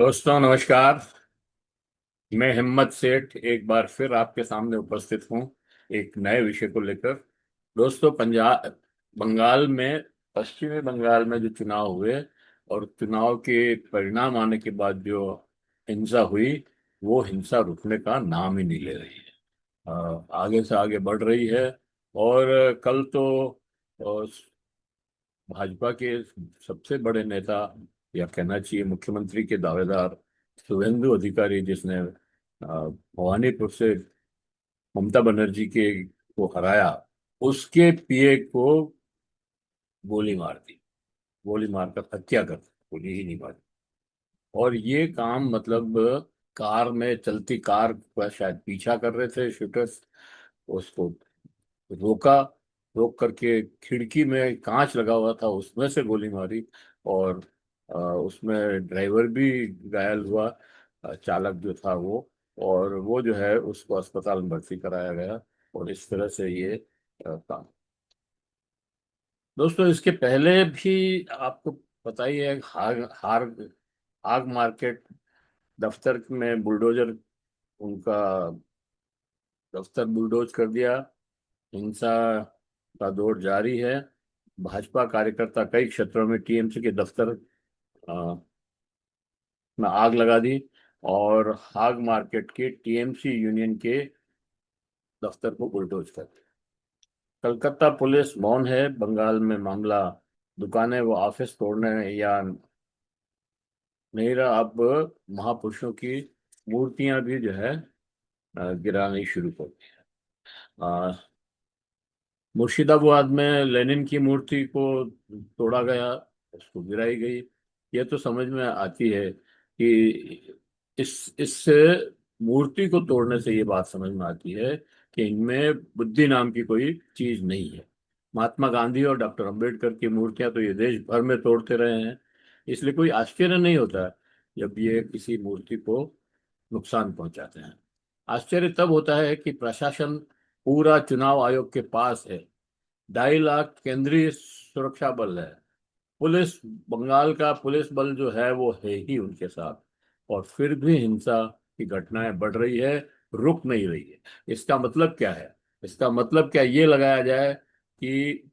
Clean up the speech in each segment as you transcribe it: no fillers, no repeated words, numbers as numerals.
दोस्तों नमस्कार। मैं हिम्मत सेठ एक बार फिर आपके सामने उपस्थित हूँ एक नए विषय को लेकर। दोस्तों पंजाब बंगाल में पश्चिमी बंगाल में जो चुनाव हुए और चुनाव के परिणाम आने के बाद जो हिंसा हुई, वो हिंसा रुकने का नाम ही नहीं ले रही है। आगे से आगे बढ़ रही है। और कल तो भाजपा के सबसे बड़े नेता, या कहना चाहिए मुख्यमंत्री के दावेदार शुभेंदु अधिकारी, जिसने भवानीपुर से ममता बनर्जी के को हराया, उसके पीए को गोली मार दी। गोली मारकर हत्या कर दी, गोली ही नहीं मारी। और ये काम मतलब कार में चलती कार का शायद पीछा कर रहे थे शूटर्स, उसको रोका। रोक करके खिड़की में कांच लगा हुआ था, उसमें से गोली मारी। और उसमें ड्राइवर भी घायल हुआ, चालक जो था वो। और वो जो है उसको अस्पताल में भर्ती कराया गया। और इस तरह से ये काम। दोस्तों इसके पहले भी आपको पता ही है, हार हार आग मार्केट दफ्तर में बुलडोजर, उनका दफ्तर बुलडोज कर दिया। हिंसा का दौर जारी है। भाजपा कार्यकर्ता कई क्षेत्रों में टीएमसी के दफ्तर अ, में आग लगा दी। और हाग मार्केट के टीएमसी यूनियन के दफ्तर को बुलडोज कर दिया। कलकत्ता पुलिस मौन है बंगाल में मामला। दुकानें व ऑफिस तोड़ने या नहीं रहा। अब महापुरुषों की मूर्तियां भी जो है गिरानी शुरू कर दी है। मुर्शिदाबाद में लेनिन की मूर्ति को तोड़ा गया, उसको गिराई गई। ये तो समझ में आती है कि इससे मूर्ति को तोड़ने से ये बात समझ में आती है कि इनमें बुद्धि नाम की कोई चीज नहीं है। महात्मा गांधी और डॉक्टर अंबेडकर की मूर्तियां तो ये देश भर में तोड़ते रहे हैं। इसलिए कोई आश्चर्य नहीं होता है जब ये किसी मूर्ति को नुकसान पहुंचाते हैं। आश्चर्य तब होता है कि प्रशासन पूरा चुनाव आयोग के पास है। 2.5 लाख केंद्रीय सुरक्षा बल है। पुलिस, बंगाल का पुलिस बल जो है वो है ही उनके साथ। और फिर भी हिंसा की घटनाएं बढ़ रही है, रुक नहीं रही है। इसका मतलब क्या है? इसका मतलब क्या ये लगाया जाए कि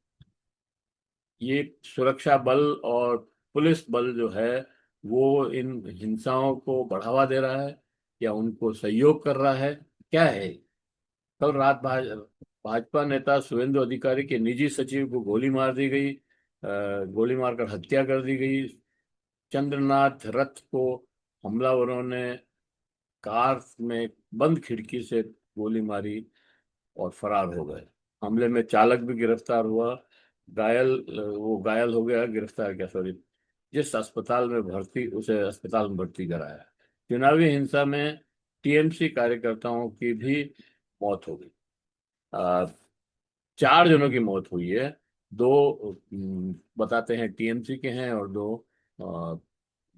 ये सुरक्षा बल और पुलिस बल जो है वो इन हिंसाओं को बढ़ावा दे रहा है या उनको सहयोग कर रहा है? क्या है? कल रात भाजपा नेता शुभेंदु अधिकारी के निजी सचिव को गोली मार दी गई। गोली मारकर हत्या कर दी गई। चंद्रनाथ रथ को हमलावरों ने कार में बंद खिड़की से गोली मारी और फरार हो गए। हमले में चालक भी गिरफ्तार हुआ। घायल, वो घायल हो गया, गिरफ्तार क्या, सॉरी, जिस अस्पताल में भर्ती, उसे अस्पताल में भर्ती कराया। चुनावी हिंसा में टीएमसी कार्यकर्ताओं की भी मौत हो गई। 4 जनों की मौत हुई है। दो बताते हैं टीएमसी के हैं और दो अ,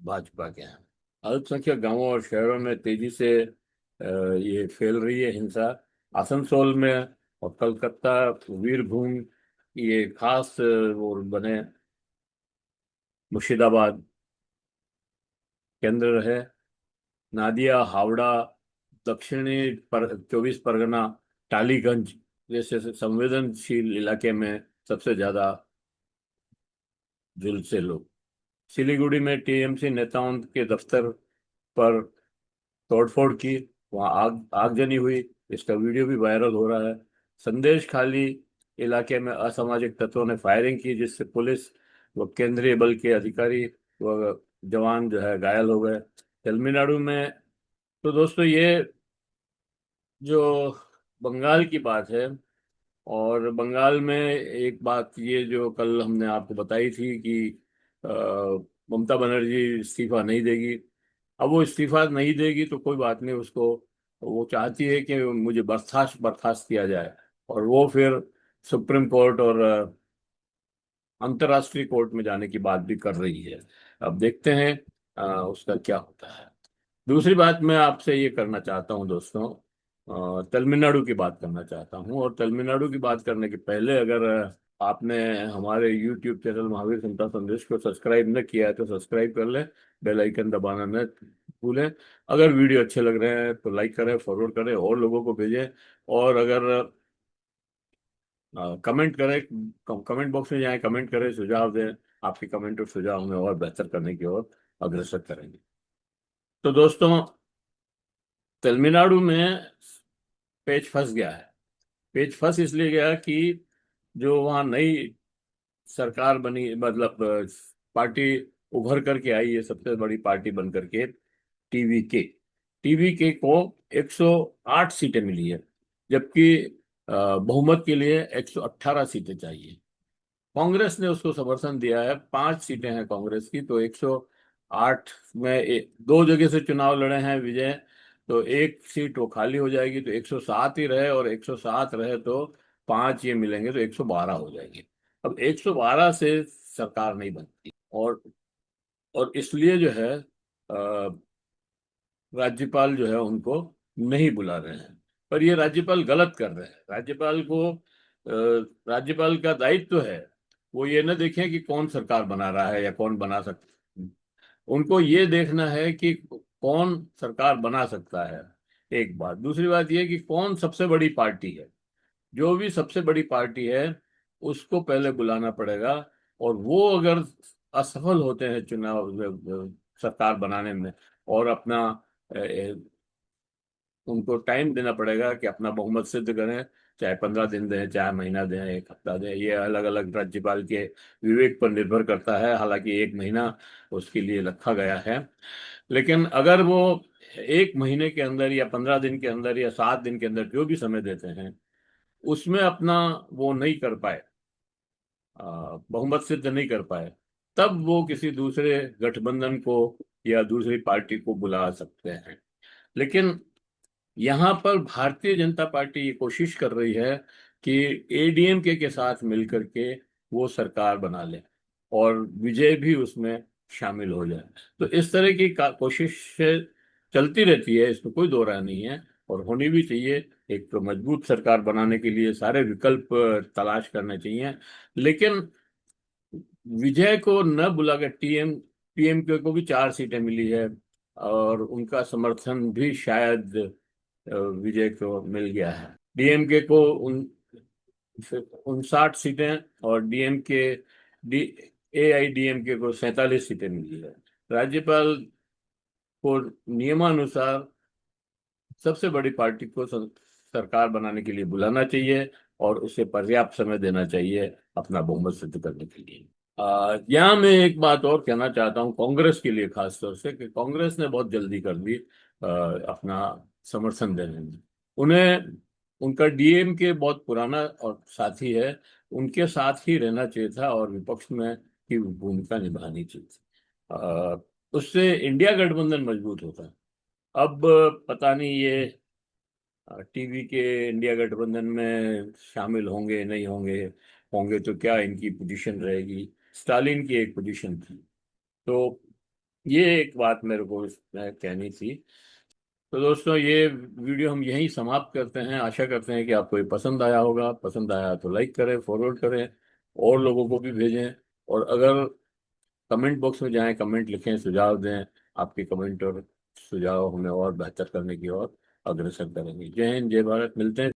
भाजपा के हैं। अल्पसंख्यक गांवों और शहरों में तेजी से ये फैल रही है हिंसा। आसनसोल में और कलकत्ता, वीरभूम, ये खास वो बने मुर्शिदाबाद केंद्र रहे। नादिया, हावड़ा, दक्षिणी 24 परगना, टालीगंज जैसे संवेदनशील इलाके में सबसे ज्यादा झुलसे लोग। सिलीगुड़ी में टीएमसी नेताओं के दफ्तर पर तोड़फोड़ की, वहां आग आगजनी हुई। इसका वीडियो भी वायरल हो रहा है। संदेश खाली इलाके में असामाजिक तत्वों ने फायरिंग की, जिससे पुलिस व केंद्रीय बल के अधिकारी व जवान जो है घायल हो गए। तमिलनाडु में, तो दोस्तों ये जो बंगाल की बात है। और बंगाल में एक बात ये जो कल हमने आपको बताई थी कि अ, ममता बनर्जी इस्तीफा नहीं देगी। अब वो इस्तीफा नहीं देगी तो कोई बात नहीं, उसको वो चाहती है कि मुझे बर्खास्त बर्खास्त किया जाए। और वो फिर सुप्रीम कोर्ट और अंतर्राष्ट्रीय कोर्ट में जाने की बात भी कर रही है। अब देखते हैं उसका क्या होता है। दूसरी बात मैं आपसे ये करना चाहता हूँ दोस्तों, तमिलनाडु की बात करना चाहता हूँ। और तमिलनाडु की बात करने के पहले, अगर आपने हमारे YouTube चैनल महावीर चिंता संदेश को सब्सक्राइब न किया है तो सब्सक्राइब कर ले। बेल आइकन दबाना न भूलें। अगर वीडियो अच्छे लग रहे हैं तो लाइक करें, फॉरवर्ड करें और लोगों को भेजें। और अगर कमेंट करें, कमेंट बॉक्स में जाएं, कमेंट करें, सुझाव दें। आपके कमेंट और सुझाव हमें और बेहतर करने की ओर अग्रसर करेंगे। तो दोस्तों, तमिलनाडु में पेच फंस गया है। पेच फंस इसलिए गया कि जो वहाँ नई सरकार बनी, मतलब पार्टी उभर करके आई है, सबसे बड़ी पार्टी बन करके, टीवीके। टीवीके को 108 सीटें मिली है, जबकि बहुमत के लिए 118 सीटें चाहिए। कांग्रेस ने उसको समर्थन दिया है, 5 सीटें हैं कांग्रेस की, तो 108 में दो जगह से चुनाव लड़े हैं विजय, तो एक सीट वो खाली हो जाएगी, तो 107 ही रहे, और 107 रहे तो 5 ये मिलेंगे, तो 112 हो जाएंगे। अब 112 से सरकार नहीं बनती, और इसलिए जो है राज्यपाल जो है उनको नहीं बुला रहे हैं। पर ये राज्यपाल गलत कर रहे हैं। राज्यपाल का दायित्व है वो ये न देखें कि कौन सरकार बना रहा है या कौन बना सकता। उनको ये देखना है कि कौन सरकार बना सकता है। एक बात, दूसरी बात ये कि कौन सबसे बड़ी पार्टी है। जो भी सबसे बड़ी पार्टी है उसको पहले बुलाना पड़ेगा, और वो अगर असफल होते हैं चुनाव सरकार बनाने में, और अपना उनको टाइम देना पड़ेगा कि अपना बहुमत सिद्ध करें, चाहे 15 दिन दें, चाहे महीना दें, एक हफ्ता दें, ये अलग अलग राज्यपाल के विवेक पर निर्भर करता है। हालांकि 1 महीना उसके लिए रखा गया है, लेकिन अगर वो 1 महीने के अंदर या 15 दिन के अंदर या 7 दिन के अंदर जो भी समय देते हैं उसमें अपना वो नहीं कर पाए, बहुमत सिद्ध नहीं कर पाए, तब वो किसी दूसरे गठबंधन को या दूसरी पार्टी को बुला सकते हैं। लेकिन यहाँ पर भारतीय जनता पार्टी ये कोशिश कर रही है कि एडीएमके के साथ मिलकर के वो सरकार बना ले और विजय भी उसमें शामिल हो जाए। तो इस तरह की कोशिश चलती रहती है, इसमें कोई दो राय नहीं है, और होनी भी चाहिए। एक तो मजबूत सरकार बनाने के लिए सारे विकल्प तलाश करने चाहिए, लेकिन विजय को न बुलाकर पीएमके को भी 4 सीटें मिली है, और उनका समर्थन भी शायद विजय को मिल गया है। डीएमके को 59 सीटें, और डी एआईडीएमके को 47 सीटें मिली है। राज्यपाल को नियमानुसार सबसे बड़ी पार्टी को सरकार बनाने के लिए बुलाना चाहिए, और उसे पर्याप्त समय देना चाहिए अपना बहुमत सिद्ध करने के लिए। यहाँ मैं एक बात और कहना चाहता हूँ कांग्रेस के लिए, खास तौर से, कि कांग्रेस ने बहुत जल्दी कर दी अपना समर्थन देने में। उन्हें उनका डीएम के बहुत पुराना और साथी है, उनके साथ ही रहना चाहिए था और विपक्ष में की भूमिका निभानी चाहिए थी। उससे इंडिया गठबंधन मजबूत होता। अब पता नहीं ये टीवी के इंडिया गठबंधन में शामिल होंगे नहीं होंगे, होंगे तो क्या इनकी पोजीशन रहेगी। स्टालिन की एक पोजीशन थी। तो ये एक बात मेरे को इसमें कहनी थी। तो दोस्तों, ये वीडियो हम यहीं समाप्त करते हैं। आशा करते हैं कि आपको ये पसंद आया होगा। पसंद आया तो लाइक करें, फॉरवर्ड करें और लोगों को भी भेजें। और अगर कमेंट बॉक्स में जाएं, कमेंट लिखें, सुझाव दें। आपके कमेंट और सुझाव हमें और बेहतर करने की ओर अग्रसर करेंगे। जय हिंद, जय भारत। मिलते हैं।